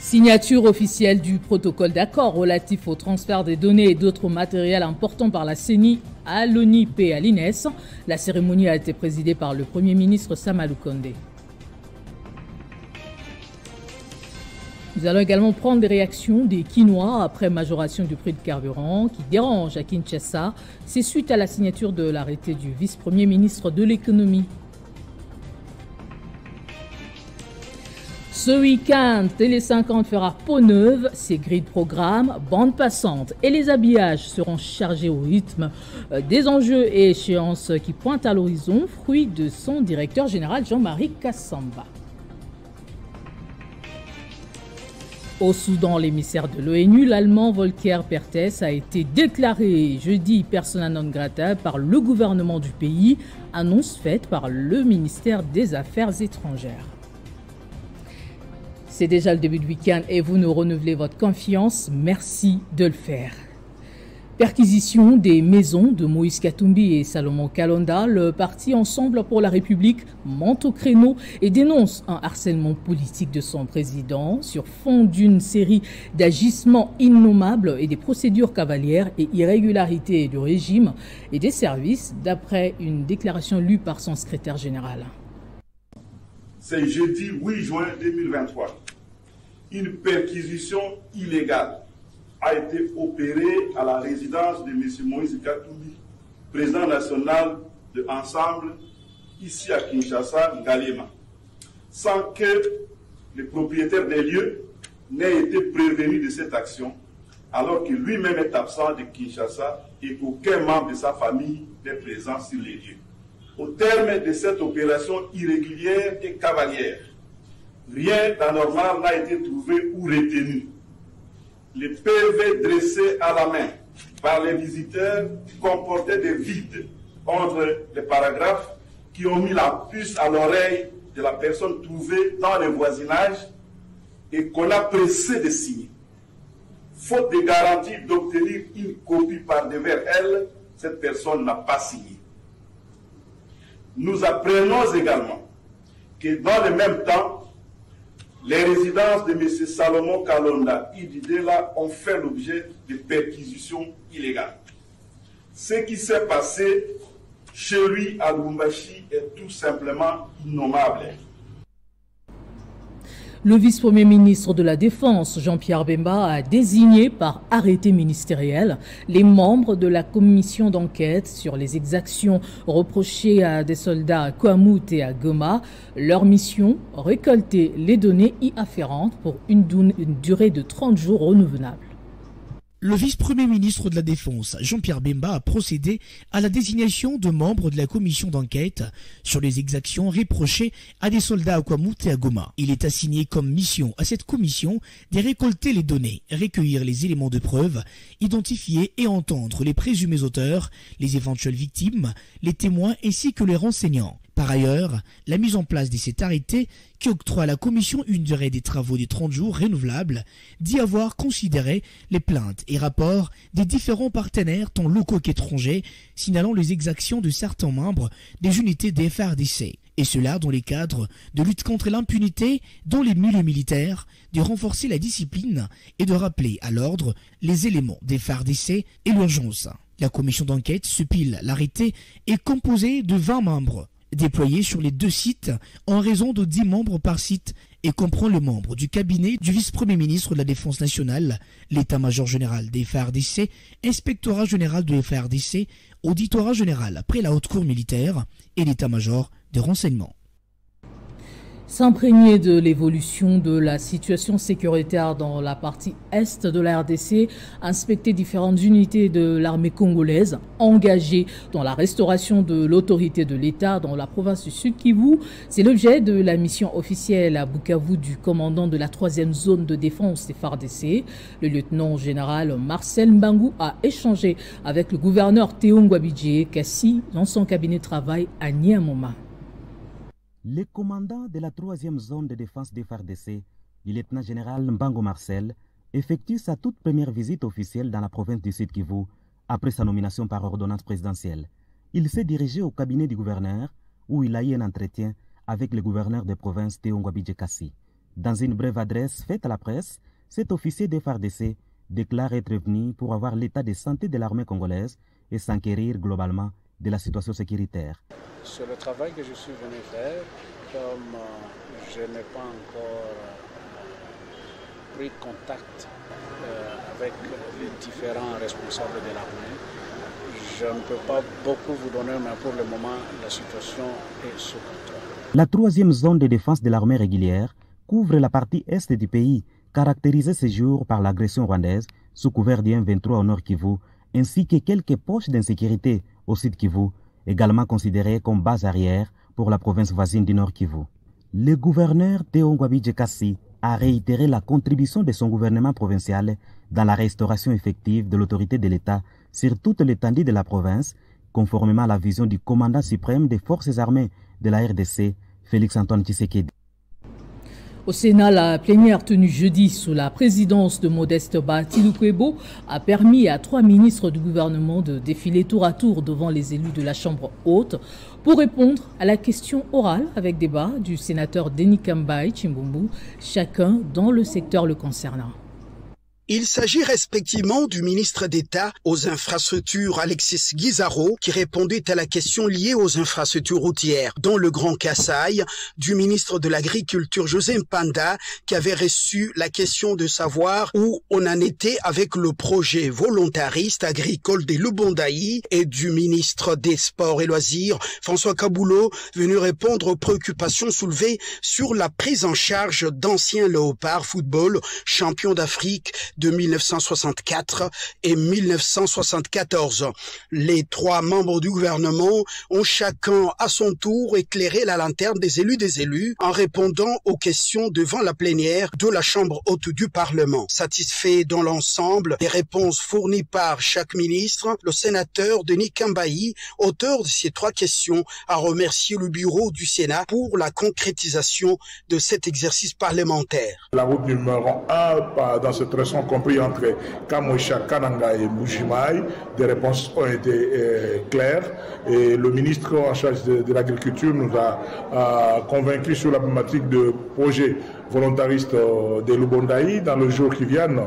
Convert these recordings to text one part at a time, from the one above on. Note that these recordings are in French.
Signature officielle du protocole d'accord relatif au transfert des données et d'autres matériels importants par la CENI à l'ONIP et à l'INES. La cérémonie a été présidée par le Premier ministre Samalou Kondé. Nous allons également prendre des réactions des Kinois après majoration du prix de carburant qui dérange à Kinshasa. C'est suite à la signature de l'arrêté du vice-premier ministre de l'économie. Ce week-end, Télé 50 fera peau neuve, ses grilles de programme, bande passante et les habillages seront chargés au rythme des enjeux et échéances qui pointent à l'horizon, fruit de son directeur général Jean-Marie Kassamba. Au Soudan, l'émissaire de l'ONU, l'Allemand Volker Perthes, a été déclaré jeudi persona non grata par le gouvernement du pays, annonce faite par le ministère des Affaires étrangères. C'est déjà le début du week-end et vous nous renouvelez votre confiance. Merci de le faire. Perquisition des maisons de Moïse Katumbi et Salomon Kalonda. Le parti Ensemble pour la République monte au créneau et dénonce un harcèlement politique de son président sur fond d'une série d'agissements innommables et des procédures cavalières et irrégularités du régime et des services, d'après une déclaration lue par son secrétaire général. C'est jeudi 8 juin 2023. Une perquisition illégale a été opérée à la résidence de M. Moïse Katumbi, président national de Ensemble, ici à Kinshasa, Ngalema, sans que le propriétaire des lieux n'ait été prévenu de cette action, alors que lui-même est absent de Kinshasa et qu'aucun membre de sa famille n'est présent sur les lieux. Au terme de cette opération irrégulière et cavalière, rien d'anormal n'a été trouvé ou retenu. Les PV dressés à la main par les visiteurs comportaient des vides entre les paragraphes qui ont mis la puce à l'oreille de la personne trouvée dans le voisinage et qu'on a pressé de signer. Faute de garantie d'obtenir une copie par devers elle, cette personne n'a pas signé. Nous apprenons également que dans le même temps, les résidences de M. Salomon Kalonda et Ididela ont fait l'objet de perquisitions illégales. Ce qui s'est passé chez lui à Lubumbashi est tout simplement innommable. Le vice-premier ministre de la Défense, Jean-Pierre Bemba, a désigné par arrêté ministériel les membres de la commission d'enquête sur les exactions reprochées à des soldats à Kouamout et à Goma. Leur mission, récolter les données y afférentes pour une durée de 30 jours renouvelable. Le vice-premier ministre de la Défense, Jean-Pierre Bemba, a procédé à la désignation de membres de la commission d'enquête sur les exactions reprochées à des soldats à Kouamout et à Goma. Il est assigné comme mission à cette commission de récolter les données, recueillir les éléments de preuve, identifier et entendre les présumés auteurs, les éventuelles victimes, les témoins ainsi que les renseignants. Par ailleurs, la mise en place de cet arrêté qui octroie à la commission une durée des travaux de 30 jours renouvelables dit avoir considéré les plaintes et rapports des différents partenaires tant locaux qu'étrangers signalant les exactions de certains membres des unités des FARDC. Et cela dans les cadres de lutte contre l'impunité dans les milieux militaires, de renforcer la discipline et de rappeler à l'ordre les éléments des FARDC et l'urgence. La commission d'enquête, se pile l'arrêté, est composée de 20 membres. Déployé sur les 2 sites en raison de 10 membres par site et comprend le membre du cabinet du vice-premier ministre de la Défense nationale, l'état-major général des FARDC, inspectorat général de FARDC, auditorat général après la haute cour militaire et l'état-major de renseignement. S'imprégner de l'évolution de la situation sécuritaire dans la partie est de la RDC, inspecter différentes unités de l'armée congolaise engagées dans la restauration de l'autorité de l'État dans la province du Sud Kivu, c'est l'objet de la mission officielle à Bukavu du commandant de la 3e zone de défense des FARDC. Le lieutenant-général Marcel Mbangou a échangé avec le gouverneur Théo Ngouabidje Kassi dans son cabinet de travail à Niamoma. Le commandant de la 3e zone de défense des FARDC, le lieutenant-général Mbango Marcel, effectue sa toute première visite officielle dans la province du Sud Kivu après sa nomination par ordonnance présidentielle. Il s'est dirigé au cabinet du gouverneur où il a eu un entretien avec le gouverneur de province Théo Ngouabidje Kassi. Dans une brève adresse faite à la presse, cet officier de FARDC déclare être venu pour avoir l'état de santé de l'armée congolaise et s'enquérir globalement de la situation sécuritaire. C'est le travail que je suis venu faire, comme je n'ai pas encore pris contact avec les différents responsables de l'armée. Je ne peux pas beaucoup vous donner, mais pour le moment, la situation est sous contrôle. La troisième zone de défense de l'armée régulière couvre la partie est du pays, caractérisée ces jours par l'agression rwandaise sous couvert du M23 au Nord Kivu, ainsi que quelques poches d'insécurité au Sud Kivu, également considérées comme base arrière pour la province voisine du Nord Kivu. Le gouverneur Théo Ngwabidje-Kassi a réitéré la contribution de son gouvernement provincial dans la restauration effective de l'autorité de l'État sur toute l'étendue de la province, conformément à la vision du commandant suprême des forces armées de la RDC, Félix-Antoine Tshisekedi. Au Sénat, la plénière tenue jeudi sous la présidence de Modeste Batilou-Kwebo a permis à 3 ministres du gouvernement de défiler tour à tour devant les élus de la Chambre haute pour répondre à la question orale avec débat du sénateur Denis Kambaï Chimbumbu, chacun dans le secteur le concernant. Il s'agit respectivement du ministre d'État aux infrastructures Alexis Guizaro qui répondait à la question liée aux infrastructures routières dans le Grand Kasaï, du ministre de l'Agriculture José Mpanda qui avait reçu la question de savoir où on en était avec le projet volontariste agricole des Lubondaï et du ministre des Sports et Loisirs François Kaboulot venu répondre aux préoccupations soulevées sur la prise en charge d'anciens léopards football champions d'Afrique de 1964 et 1974. Les 3 membres du gouvernement ont chacun à son tour éclairé la lanterne des élus en répondant aux questions devant la plénière de la Chambre haute du Parlement. Satisfait dans l'ensemble des réponses fournies par chaque ministre, le sénateur Denis Kambaï, auteur de ces 3 questions, a remercié le bureau du Sénat pour la concrétisation de cet exercice parlementaire. La route numéro 1, dans cette tronçon compris entre Kamosha, Kananga et Mbujimaï, des réponses ont été claires et le ministre en charge de l'agriculture nous a convaincus sur la problématique de projet volontariste des Lubondaï. Dans le jour qui viennent,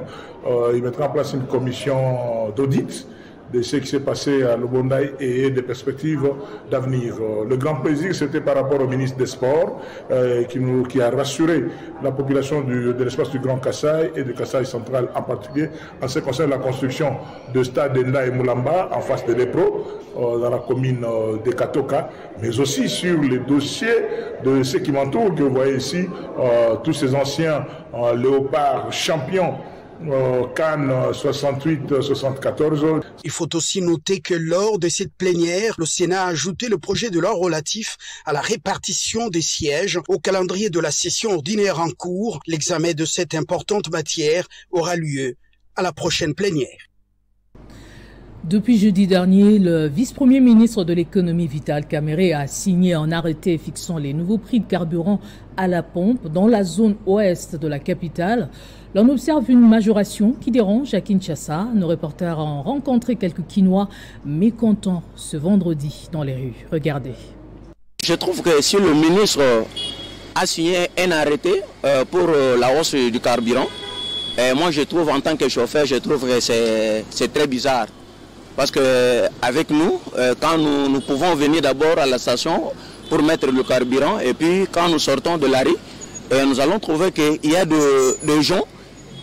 il mettra en place une commission d'audit de ce qui s'est passé à Lubondaï et des perspectives d'avenir. Le grand plaisir, c'était par rapport au ministre des Sports qui a rassuré la population de l'espace du Grand Kasaï et de Kasaï central en particulier en ce qui concerne la construction de stade Nda et Moulamba en face de l'Epro dans la commune de Katoka, mais aussi sur les dossiers de ceux qui m'entourent, que vous voyez ici, tous ces anciens léopards champions Cannes 68-74. Il faut aussi noter que lors de cette plénière, le Sénat a ajouté le projet de loi relatif à la répartition des sièges au calendrier de la session ordinaire en cours. L'examen de cette importante matière aura lieu à la prochaine plénière. Depuis jeudi dernier, le vice-premier ministre de l'économie Vital Kamerhe a signé un arrêté fixant les nouveaux prix de carburant à la pompe dans la zone ouest de la capitale. L'on observe une majoration qui dérange à Kinshasa. Nos reporters ont rencontré quelques Kinois mécontents ce vendredi dans les rues. Regardez. Je trouve que si le ministre a signé un arrêté pour la hausse du carburant, moi je trouve en tant que chauffeur, je trouve que c'est très bizarre. Parce que avec nous, quand nous pouvons venir d'abord à la station pour mettre le carburant, et puis quand nous sortons de la rue, nous allons trouver qu'il y a des gens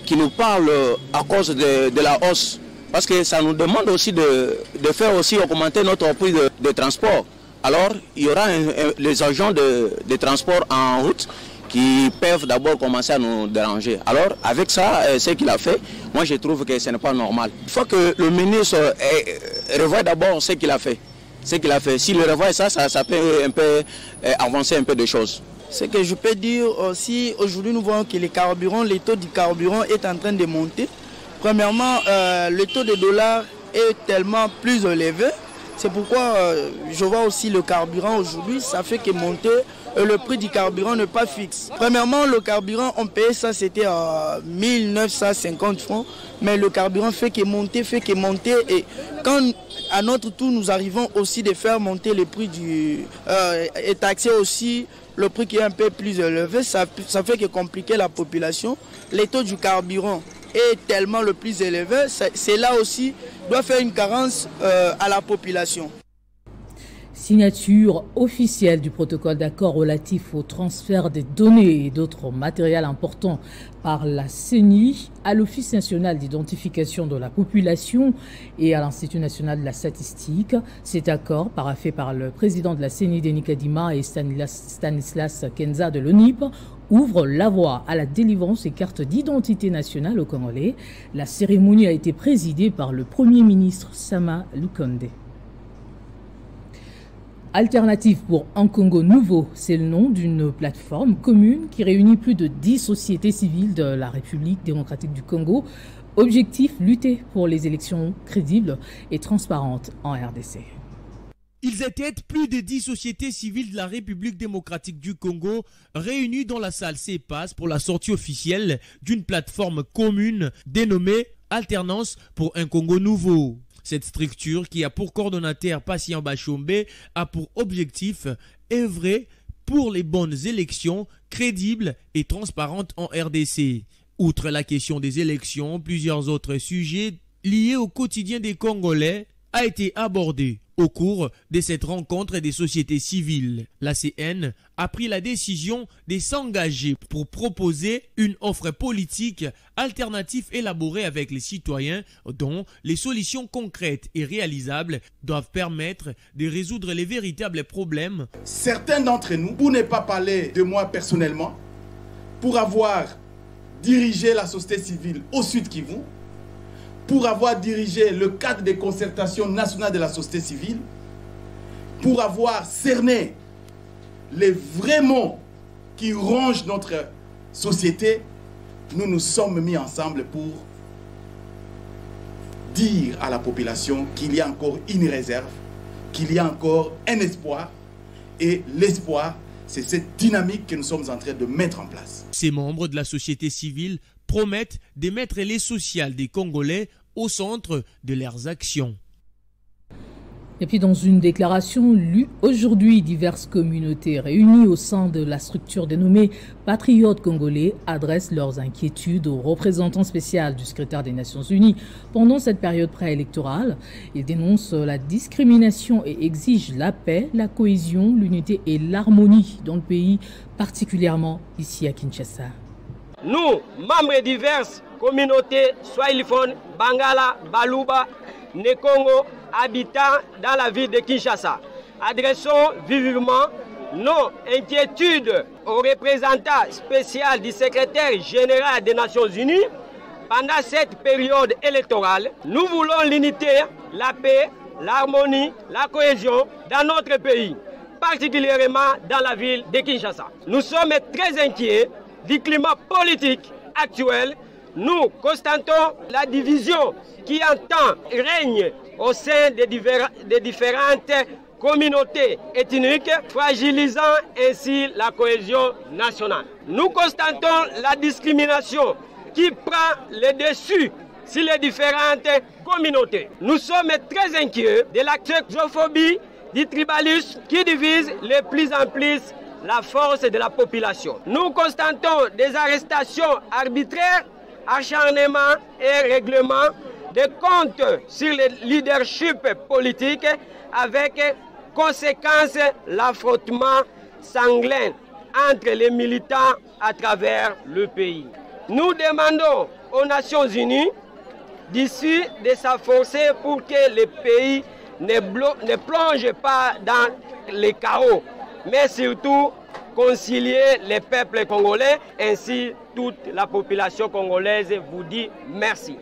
qui nous parlent à cause de la hausse. Parce que ça nous demande aussi de faire aussi augmenter notre prix de transport. Alors, il y aura les agents de transport en route qui peuvent d'abord commencer à nous déranger. Alors, avec ça, ce qu'il a fait, moi je trouve que ce n'est pas normal. Il faut que le ministre revoie d'abord ce qu'il a fait. S'il revoit ça peut un peu avancer un peu de choses. Ce que je peux dire aussi, aujourd'hui nous voyons que le taux du carburant est en train de monter. Premièrement, le taux de dollar est tellement plus élevé. C'est pourquoi je vois aussi le carburant aujourd'hui, ça fait que monter le prix du carburant n'est pas fixe. Premièrement, le carburant, on payait ça, c'était à 1950 francs, mais le carburant fait que monter. Et quand à notre tour, nous arrivons aussi de faire monter le prix et taxer aussi le prix qui est un peu plus élevé, ça fait que compliquer la population. Les taux du carburant est tellement le plus élevé, c'est là aussi doit faire une carence à la population. Signature officielle du protocole d'accord relatif au transfert des données et d'autres matériels importants par la CENI à l'Office national d'identification de la population et à l'Institut national de la statistique. Cet accord, paraphé par le président de la CENI, Denis Kadima, et Stanislas Kenza de l'ONIP, ouvre la voie à la délivrance des cartes d'identité nationale au Congolais. La cérémonie a été présidée par le Premier ministre Sama Lukonde. Alternative pour un Congo nouveau, c'est le nom d'une plateforme commune qui réunit plus de 10 sociétés civiles de la République démocratique du Congo. Objectif, lutter pour les élections crédibles et transparentes en RDC. Ils étaient plus de 10 sociétés civiles de la République démocratique du Congo réunies dans la salle CEPAS pour la sortie officielle d'une plateforme commune dénommée Alternance pour un Congo nouveau. Cette structure, qui a pour coordonnateur Patient Bachombe, a pour objectif œuvrer pour les bonnes élections crédibles et transparentes en RDC. Outre la question des élections, plusieurs autres sujets liés au quotidien des Congolais a été abordé au cours de cette rencontre des sociétés civiles. La CN a pris la décision de s'engager pour proposer une offre politique alternative élaborée avec les citoyens dont les solutions concrètes et réalisables doivent permettre de résoudre les véritables problèmes. Certains d'entre nous, pour ne pas parler de moi personnellement, pour avoir dirigé la société civile au Sud Kivu, pour avoir dirigé le cadre de concertation nationale de la société civile, pour avoir cerné les vrais maux qui rongent notre société, nous nous sommes mis ensemble pour dire à la population qu'il y a encore une réserve, qu'il y a encore un espoir, et l'espoir, c'est cette dynamique que nous sommes en train de mettre en place. Ces membres de la société civile promettent de mettre les sociales des Congolais au centre de leurs actions. Et puis dans une déclaration lue aujourd'hui, diverses communautés réunies au sein de la structure dénommée Patriotes congolais adressent leurs inquiétudes au représentant spécial du secrétaire des Nations Unies pendant cette période préélectorale. Ils dénoncent la discrimination et exigent la paix, la cohésion, l'unité et l'harmonie dans le pays, particulièrement ici à Kinshasa. Nous, membres de diverses communautés swahiliphones, Bangala, Baluba, Nekongo, habitants dans la ville de Kinshasa, adressons vivement nos inquiétudes au représentant spécial du secrétaire général des Nations Unies. Pendant cette période électorale, nous voulons l'unité, la paix, l'harmonie, la cohésion dans notre pays, particulièrement dans la ville de Kinshasa. Nous sommes très inquiets du climat politique actuel. Nous constatons la division qui entend règne au sein des différentes communautés ethniques, fragilisant ainsi la cohésion nationale. Nous constatons la discrimination qui prend le dessus sur les différentes communautés. Nous sommes très inquiets de la xénophobie, du tribalisme qui divise de plus en plus la force de la population. Nous constatons des arrestations arbitraires, acharnements et règlements de comptes sur le leadership politique avec conséquence l'affrontement sanglant entre les militants à travers le pays. Nous demandons aux Nations Unies d'ici de s'efforcer pour que le pays ne plonge pas dans les chaos, mais surtout concilier les peuples congolais. Ainsi, toute la population congolaise vous dit merci.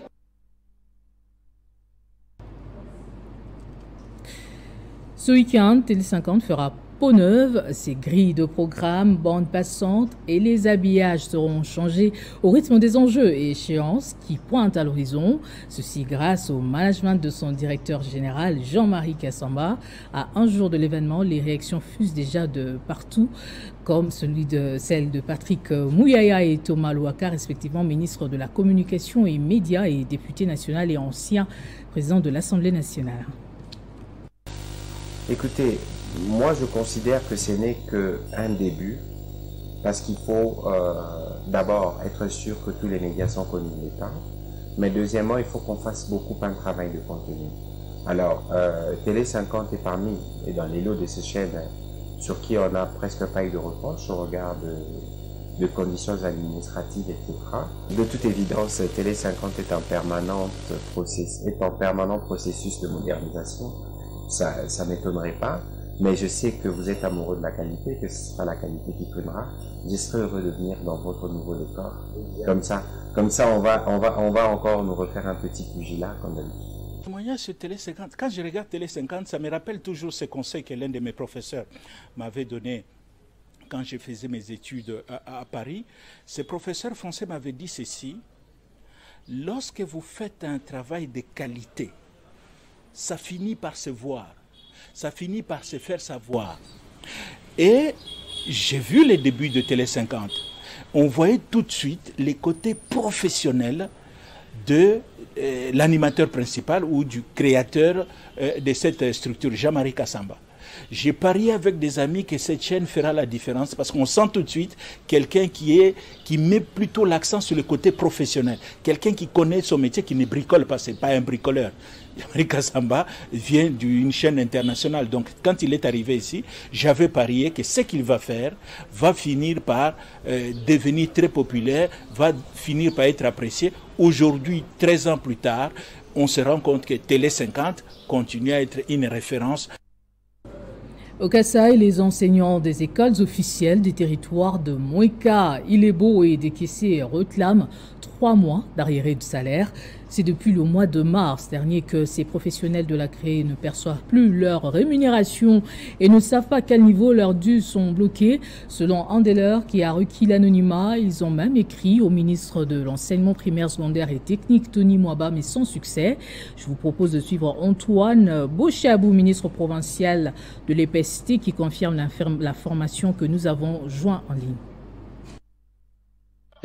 Ce week-end, Télé50 fera peau neuve. Ses grilles de programme, bandes passantes et les habillages seront changés au rythme des enjeux et échéances qui pointent à l'horizon. Ceci grâce au management de son directeur général Jean-Marie Kassamba. À un jour de l'événement, les réactions fusent déjà de partout, comme celle de Patrick Mouyaya et Thomas Louaka, respectivement ministres de la Communication et Médias et député national et ancien président de l'Assemblée nationale. Écoutez, moi je considère que ce n'est qu'un début, parce qu'il faut d'abord être sûr que tous les médias sont connus de l'État, mais deuxièmement, il faut qu'on fasse beaucoup un travail de contenu. Alors, Télé 50 est parmi, et dans les lots de ces chaînes sur qui on n'a presque pas eu de reproche au regard de conditions administratives, etc. De toute évidence, Télé 50 est en permanent processus de modernisation. Ça ne m'étonnerait pas, mais je sais que vous êtes amoureux de la qualité, que ce sera la qualité qui primera. Je serai heureux de venir dans votre nouveau décor. Comme ça, on va encore nous refaire un petit pugilat comme d'habitude. Témoignage sur Télé 50. Quand je regarde Télé 50, ça me rappelle toujours ce conseil que l'un de mes professeurs m'avait donné quand je faisais mes études à Paris. Ce professeur français m'avait dit ceci: lorsque vous faites un travail de qualité, ça finit par se voir, ça finit par se faire savoir. Et j'ai vu les débuts de Télé 50. On voyait tout de suite les côtés professionnels de l'animateur principal ou du créateur de cette structure, Jean-Marie Kassamba. J'ai parié avec des amis que cette chaîne fera la différence parce qu'on sent tout de suite quelqu'un qui met plutôt l'accent sur le côté professionnel, quelqu'un qui connaît son métier, qui ne bricole pas, c'est pas un bricoleur. Jean-Marie Kassamba vient d'une chaîne internationale, donc quand il est arrivé ici, j'avais parié que ce qu'il va faire va finir par devenir très populaire, va finir par être apprécié. Aujourd'hui, 13 ans plus tard, on se rend compte que Télé 50 continue à être une référence. Au Kasaï, les enseignants des écoles officielles des territoires de Mouéka, Ilebo et Dekessé réclament 3 mois d'arriérés de salaire. C'est depuis le mois de mars dernier que ces professionnels de la CRE ne perçoivent plus leur rémunération et ne savent pas à quel niveau leurs dus sont bloqués. Selon un des leurs qui a requis l'anonymat, ils ont même écrit au ministre de l'Enseignement primaire, secondaire et technique, Tony Mwaba, mais sans succès. Je vous propose de suivre Antoine Bochabou, ministre provincial de l'EPST, qui confirme l'information que nous avons joint en ligne.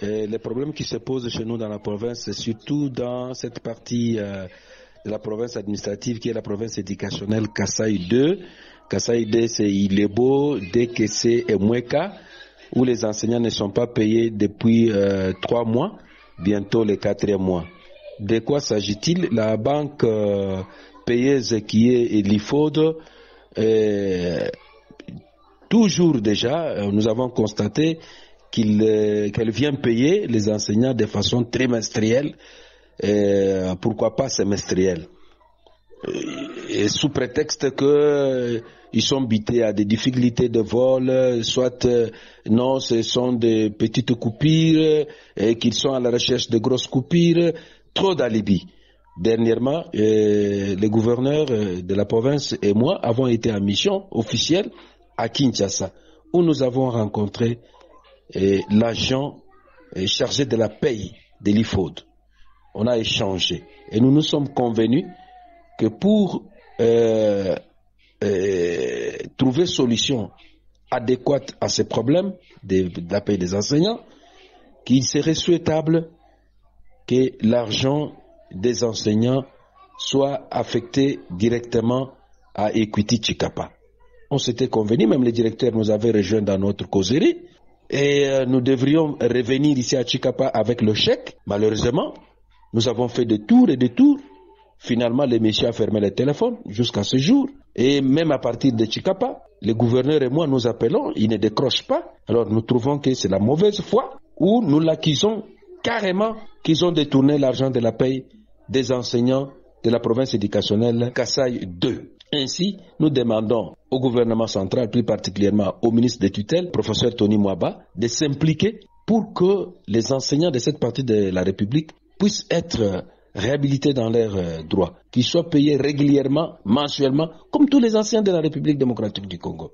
Les problèmes qui se posent chez nous dans la province, c'est surtout dans cette partie de la province administrative qui est la province éducationnelle Kasaï 2. Kasaï 2, c'est Ilebo, Dekessé et Mouéka, où les enseignants ne sont pas payés depuis 3 mois, bientôt le 4e mois. De quoi s'agit-il? La banque payeuse qui est l'IFOD, toujours déjà, nous avons constaté qu'elle vient payer les enseignants de façon trimestrielle, pourquoi pas semestrielle. Et sous prétexte qu'ils sont bités à des difficultés de vol, soit non, ce sont des petites coupures, et qu'ils sont à la recherche de grosses coupures, trop d'alibis. Dernièrement, les gouverneurs de la province et moi avons été en mission officielle à Kinshasa, où nous avons rencontré l'agent chargé de la paye de l'IFOD. On a échangé et nous nous sommes convenus que pour trouver solution adéquate à ces problèmes de la paye des enseignants, qu'il serait souhaitable que l'argent des enseignants soit affecté directement à Equity Chikapa. On s'était convenu, même les directeurs nous avaient rejoints dans notre causerie, et nous devrions revenir ici à Chikapa avec le chèque. Malheureusement, nous avons fait de tours et de tours. Finalement, les messieurs ont fermé les téléphones jusqu'à ce jour. Et même à partir de Chikapa, les gouverneurs et moi nous appelons, ils ne décrochent pas. Alors nous trouvons que c'est la mauvaise foi, ou nous l'accusons carrément qu'ils ont détourné l'argent de la paye des enseignants de la province éducationnelle Kasaï 2. Ainsi, nous demandons au gouvernement central, plus particulièrement au ministre des tutelles, professeur Tony Mwaba, de s'impliquer pour que les enseignants de cette partie de la République puissent être réhabilités dans leurs droits, qu'ils soient payés régulièrement, mensuellement, comme tous les anciens de la République démocratique du Congo.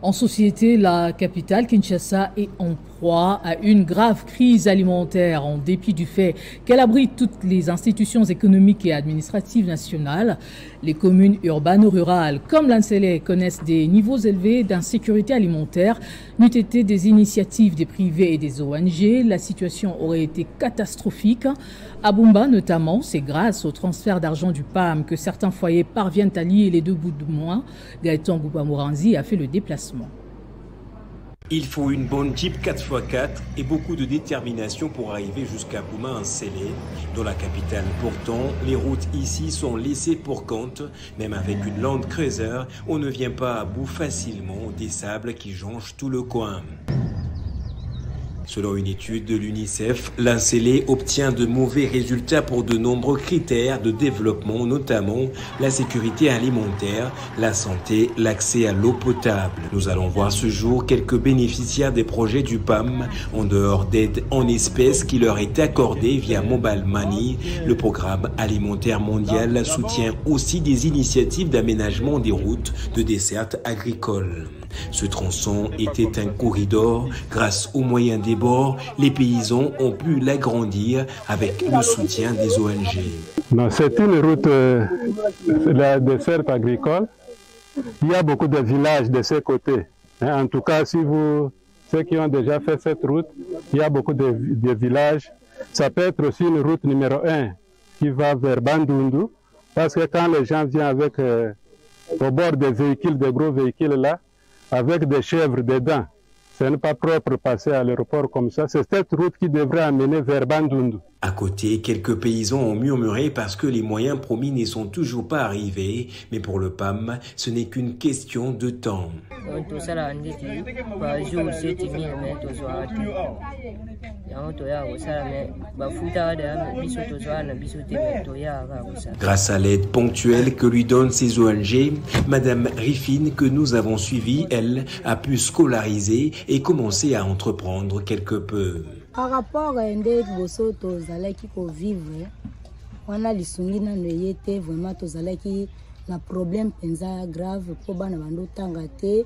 En société, la capitale Kinshasa est en proie à une grave crise alimentaire en dépit du fait qu'elle abrite toutes les institutions économiques et administratives nationales. Les communes urbaines ou rurales comme l'Ansele connaissent des niveaux élevés d'insécurité alimentaire. N'eût été des initiatives des privés et des ONG, la situation aurait été catastrophique. À Bumba notamment, c'est grâce au transfert d'argent du PAM que certains foyers parviennent à lier les deux bouts de mois. Gaëtan Bouba-Mouranzi a fait le déplacement. Il faut une bonne Jeep 4x4 et beaucoup de détermination pour arriver jusqu'à Bouma-Nsele, dans la capitale. Pourtant, les routes ici sont laissées pour compte. Même avec une Land Cruiser, on ne vient pas à bout facilement des sables qui jonchent tout le coin. Selon une étude de l'UNICEF, l'Ansele obtient de mauvais résultats pour de nombreux critères de développement, notamment la sécurité alimentaire, la santé, l'accès à l'eau potable. Nous allons voir ce jour quelques bénéficiaires des projets du PAM, en dehors d'aide en espèces qui leur est accordée via Mobile Money. Le programme alimentaire mondial soutient aussi des initiatives d'aménagement des routes de desserte agricole. Ce tronçon était un corridor. Grâce aux moyens des bords, les paysans ont pu l'agrandir avec le soutien des ONG. C'est une route de la desserte agricole. Il y a beaucoup de villages de ces côtés. En tout cas, ceux qui ont déjà fait cette route, il y a beaucoup de villages. Ça peut être aussi une route numéro 1 qui va vers Bandundu, parce que quand les gens viennent avec au bord des véhicules, des gros véhicules là, avec des chèvres dedans, ce n'est pas propre de passer à l'aéroport comme ça. C'est cette route qui devrait amener vers Bandundu. À côté, quelques paysans ont murmuré parce que les moyens promis n'y sont toujours pas arrivés. Mais pour le PAM, ce n'est qu'une question de temps. Grâce à l'aide ponctuelle que lui donnent ces ONG, Madame Riffine, que nous avons suivie, elle, a pu scolariser et commencer à entreprendre quelque peu. Par rapport à ndé boso tozalaki ko vivre wana lisungi na noyete vraiment tozalaki na problème penza grave po bana bando tanga te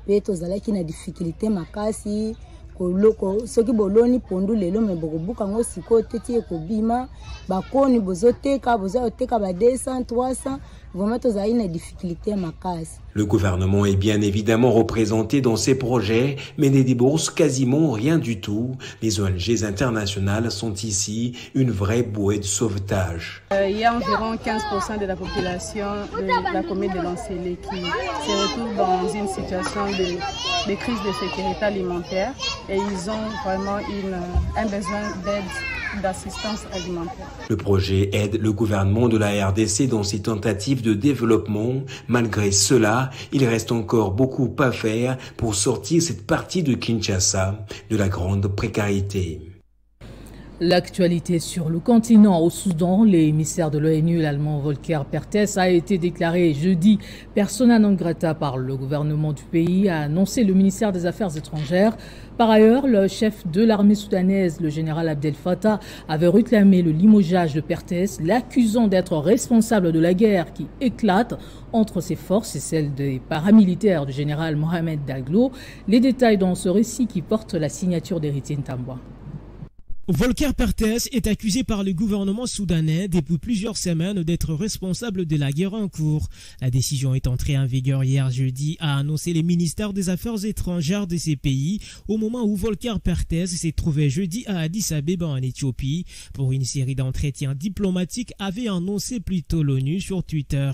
pe tozalaki na difficulté makasi koloko soki boloni pondu lelo me bokobuka ngo siko teti ko bima bakoni bozoteka ba 200 300 vraiment tozalaki na difficulté makasi. Le gouvernement est bien évidemment représenté dans ces projets, mais ne débourse quasiment rien du tout. Les ONG internationales sont ici une vraie bouée de sauvetage. Il y a environ 15% de la population de la commune de l'Ansele qui se retrouve dans une situation de crise de sécurité alimentaire et ils ont vraiment un besoin d'aide, d'assistance alimentaire. Le projet aide le gouvernement de la RDC dans ses tentatives de développement. Malgré cela, il reste encore beaucoup à faire pour sortir cette partie de Kinshasa de la grande précarité. L'actualité sur le continent au Soudan, l'émissaire de l'ONU, l'Allemand Volker Perthes, a été déclaré jeudi persona non grata par le gouvernement du pays, a annoncé le ministère des Affaires étrangères. Par ailleurs, le chef de l'armée soudanaise, le général Abdel Fattah, avait réclamé le limogeage de Perthes, l'accusant d'être responsable de la guerre qui éclate entre ses forces et celles des paramilitaires du général Mohamed Daglo. Les détails dans ce récit qui porte la signature d'Héritien Tambouin. Volker Perthes est accusé par le gouvernement soudanais depuis plusieurs semaines d'être responsable de la guerre en cours. La décision est entrée en vigueur hier jeudi, a annoncé le ministère des Affaires étrangères de ces pays au moment où Volker Perthes s'est trouvé jeudi à Addis Abeba en Éthiopie pour une série d'entretiens diplomatiques, avait annoncé plus tôt l'ONU sur Twitter.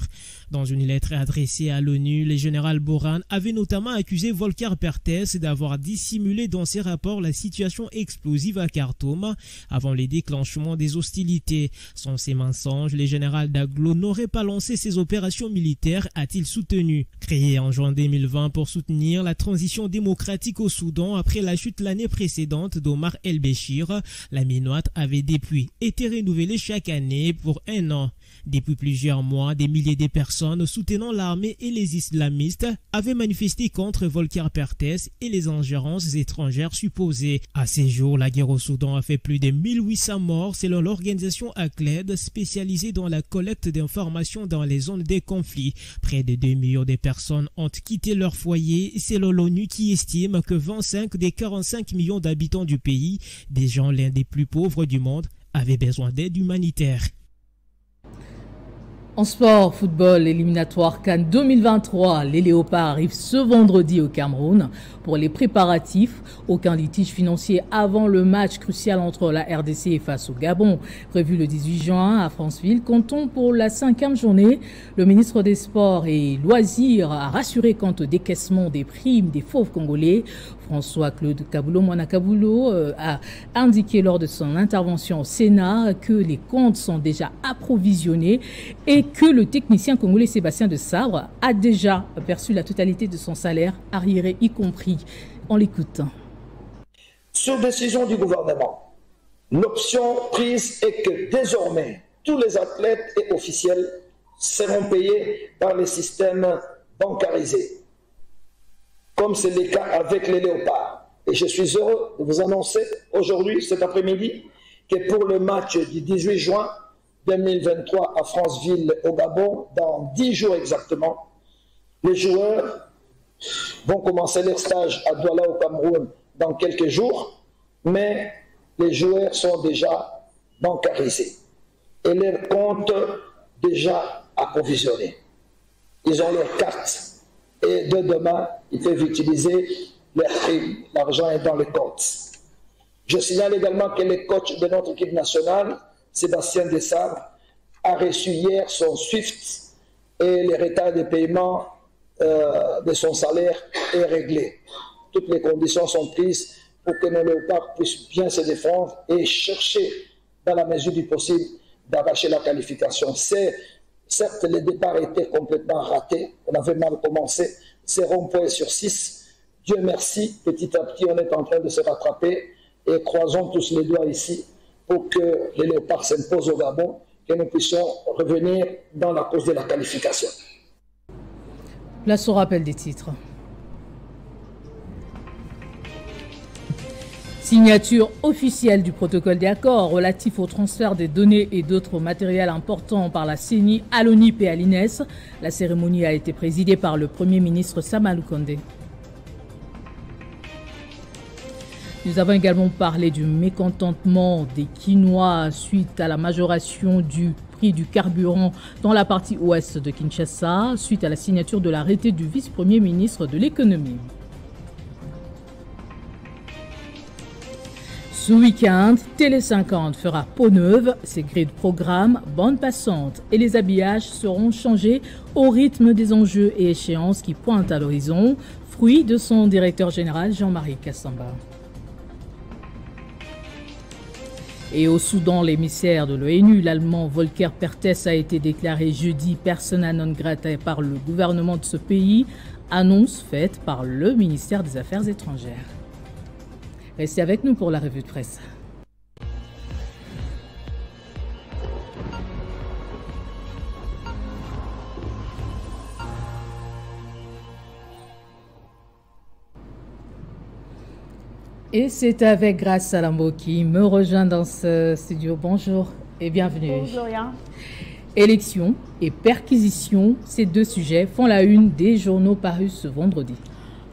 Dans une lettre adressée à l'ONU, le général Boran avait notamment accusé Volker Perthes d'avoir dissimulé dans ses rapports la situation explosive à Khartoum avant les déclenchements des hostilités. Sans ces mensonges, le général Daglo n'aurait pas lancé ses opérations militaires, a-t-il soutenu. Créé en juin 2020 pour soutenir la transition démocratique au Soudan après la chute l'année précédente d'Omar El-Béchir, la MINUSTAH avait depuis été renouvelée chaque année pour 1 an. Depuis plusieurs mois, des milliers de personnes soutenant l'armée et les islamistes avaient manifesté contre Volker Perthes et les ingérences étrangères supposées. À ces jours, la guerre au Soudan a fait plus de 1800 morts selon l'organisation ACLED spécialisée dans la collecte d'informations dans les zones des conflits. Près de 2 millions de personnes ont quitté leur foyer selon l'ONU qui estime que 25 des 45 millions d'habitants du pays, des gens l'un des plus pauvres du monde, avaient besoin d'aide humanitaire. En sport, football, éliminatoire CAN 2023, les Léopards arrivent ce vendredi au Cameroun pour les préparatifs. Aucun litige financier avant le match crucial entre la RDC et face au Gabon. Prévu le 18 juin à Franceville, comptons pour la 5e journée. Le ministre des Sports et Loisirs a rassuré quant au décaissement des primes des fauves congolais. François-Claude Kaboulo a indiqué lors de son intervention au Sénat que les comptes sont déjà approvisionnés et que le technicien congolais Sébastien de Sabre a déjà perçu la totalité de son salaire, arriéré y compris. On l'écoute. Sur décision du gouvernement, l'option prise est que désormais, tous les athlètes et officiels seront payés par les systèmes bancarisés, comme c'est le cas avec les Léopards. Et je suis heureux de vous annoncer aujourd'hui, cet après-midi, que pour le match du 18 juin 2023 à Franceville, au Gabon, dans 10 jours exactement, les joueurs vont commencer leur stage à Douala au Cameroun dans quelques jours, mais les joueurs sont déjà bancarisés et leurs comptes déjà approvisionnés. Ils ont leurs cartes et de demain, ils peuvent utiliser leurs primes. L'argent est dans les comptes. Je signale également que le coach de notre équipe nationale, Sébastien Dessabre, a reçu hier son SWIFT et le retard de paiement de son salaire est réglé. Toutes les conditions sont prises pour que nos Léopards puissent bien se défendre et chercher, dans la mesure du possible, d'arracher la qualification. Certes, le départ était complètement raté, on avait mal commencé, c'est rond-point sur 6. Dieu merci, petit à petit, on est en train de se rattraper et croisons tous les doigts ici pour que les Léopards s'imposent au Gabon, que nous puissions revenir dans la cause de la qualification. Place au rappel des titres. Signature officielle du protocole d'accord relatif au transfert des données et d'autres matériels importants par la CENI à l'ONIP et à l'INES. La cérémonie a été présidée par le Premier ministre Samalou Kondé. Nous avons également parlé du mécontentement des Kinois suite à la majoration du prix du carburant dans la partie ouest de Kinshasa, suite à la signature de l'arrêté du vice-premier ministre de l'économie. Ce week-end, Télé 50 fera peau neuve, ses grilles de programme, bande passante et les habillages seront changés au rythme des enjeux et échéances qui pointent à l'horizon, fruit de son directeur général Jean-Marie Kassamba. Et au Soudan, l'émissaire de l'ONU, l'Allemand Volker Perthes, a été déclaré jeudi persona non grata par le gouvernement de ce pays, annonce faite par le ministère des Affaires étrangères. Restez avec nous pour la revue de presse. Et c'est avec Grace Salambo qui me rejoint dans ce studio. Bonjour et bienvenue. Bonjour Gloria. Élections et perquisitions, ces deux sujets font la une des journaux parus ce vendredi.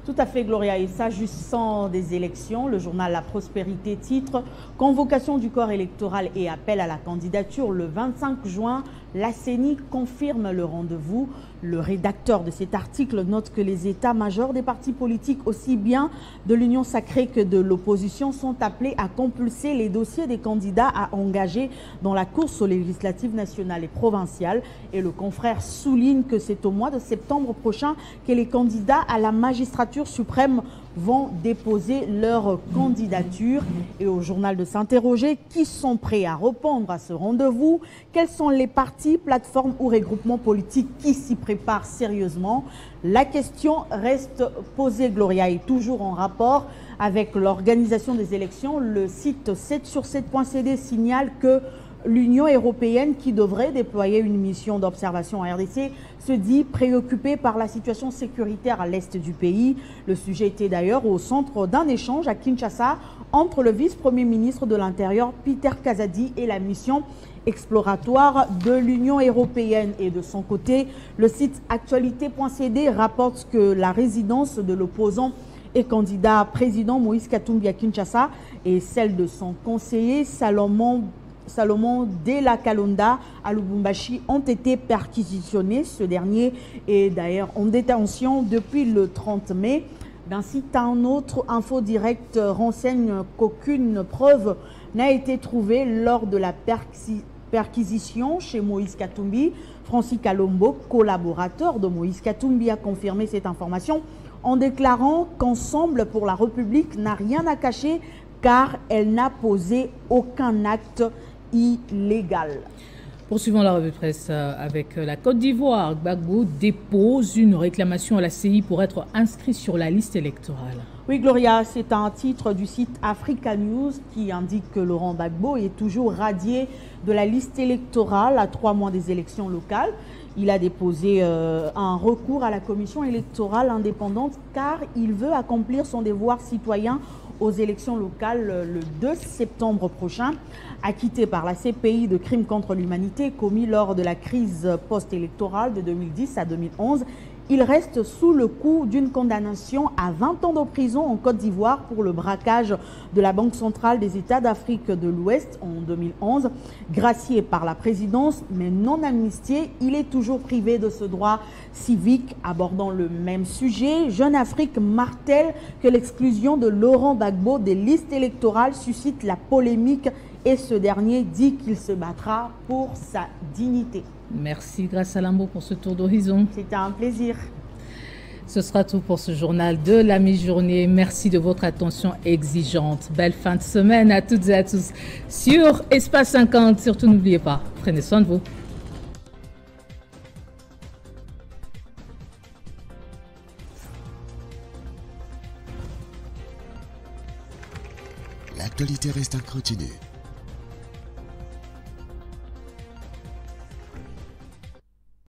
Tout à fait Gloria, et s'agissant des élections, le journal La Prospérité titre « Convocation du corps électoral et appel à la candidature le 25 juin, la CENI confirme le rendez-vous ». Le rédacteur de cet article note que les états-majors des partis politiques, aussi bien de l'Union sacrée que de l'opposition, sont appelés à compulser les dossiers des candidats à engager dans la course aux législatives nationales et provinciales. Et le confrère souligne que c'est au mois de septembre prochain que les candidats à la magistrature suprême vont déposer leur candidature. Et au journal de s'interroger qui sont prêts à répondre à ce rendez-vous, quels sont les partis, plateformes ou regroupements politiques qui s'y préparent sérieusement. La question reste posée, Gloria, et toujours en rapport avec l'organisation des élections. Le site 7sur7.cd signale que L'Union européenne, qui devrait déployer une mission d'observation en RDC, se dit préoccupée par la situation sécuritaire à l'est du pays. Le sujet était d'ailleurs au centre d'un échange à Kinshasa entre le vice-premier ministre de l'Intérieur, Peter Kazadi, et la mission exploratoire de l'Union européenne. Et de son côté, le site actualité.cd rapporte que la résidence de l'opposant et candidat président Moïse Katumbi à Kinshasa et celle de son conseiller Salomon de la Kalonda à Lubumbashi ont été perquisitionnées. Ce dernier est d'ailleurs en détention depuis le 30 mai. D'un site à un autre, Info Direct renseigne qu'aucune preuve n'a été trouvée lors de la perquisition chez Moïse Katumbi. Francis Kalombo, collaborateur de Moïse Katumbi, a confirmé cette information en déclarant qu'Ensemble pour la République n'a rien à cacher car elle n'a posé aucun acte illégal. Poursuivons la revue de presse avec la Côte d'Ivoire. Gbagbo dépose une réclamation à la CI pour être inscrit sur la liste électorale. Oui, Gloria, c'est un titre du site Africa News qui indique que Laurent Gbagbo est toujours radié de la liste électorale à 3 mois des élections locales. Il a déposé un recours à la commission électorale indépendante car il veut accomplir son devoir citoyen aux élections locales le 2 septembre prochain. Acquitté par la CPI de crimes contre l'humanité commis lors de la crise post-électorale de 2010 à 2011, il reste sous le coup d'une condamnation à 20 ans de prison en Côte d'Ivoire pour le braquage de la Banque centrale des États d'Afrique de l'Ouest en 2011. Gracié par la présidence mais non amnistié, il est toujours privé de ce droit civique. Abordant le même sujet, Jeune Afrique martèle que l'exclusion de Laurent Gbagbo des listes électorales suscite la polémique et ce dernier dit qu'il se battra pour sa dignité. Merci Grâce à Lambo pour ce tour d'horizon. C'était un plaisir. Ce sera tout pour ce journal de la mi-journée. Merci de votre attention exigeante. Belle fin de semaine à toutes et à tous sur Espace 50. Surtout n'oubliez pas, prenez soin de vous. L'actualité reste incontinue.